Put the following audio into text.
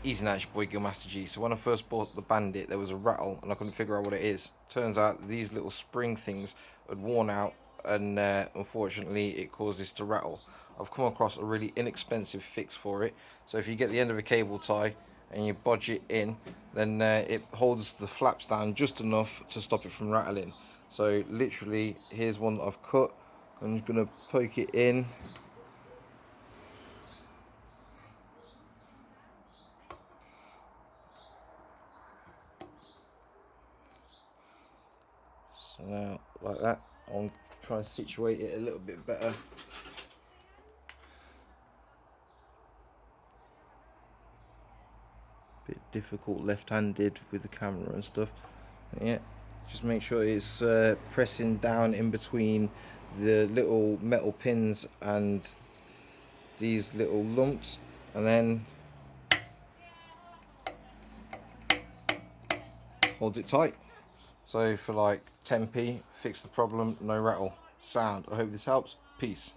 Easy now, it's your boy Gillmaster G. So when I first bought the Bandit, there was a rattle and I couldn't figure out what it is. Turns out that these little spring things had worn out, and unfortunately it caused this to rattle. I've come across a really inexpensive fix for it. So if you get the end of a cable tie and you bodge it in, then it holds the flaps down just enough to stop it from rattling. So literally, here's one that I've cut. I'm just going to poke it in. So now, like that, I'll try and situate it a little bit better. Bit difficult left-handed with the camera and stuff. Yeah, just make sure it's pressing down in between the little metal pins and these little lumps, and then holds it tight. So for like 10p, fix the problem, no rattle. Sound. I hope this helps. Peace.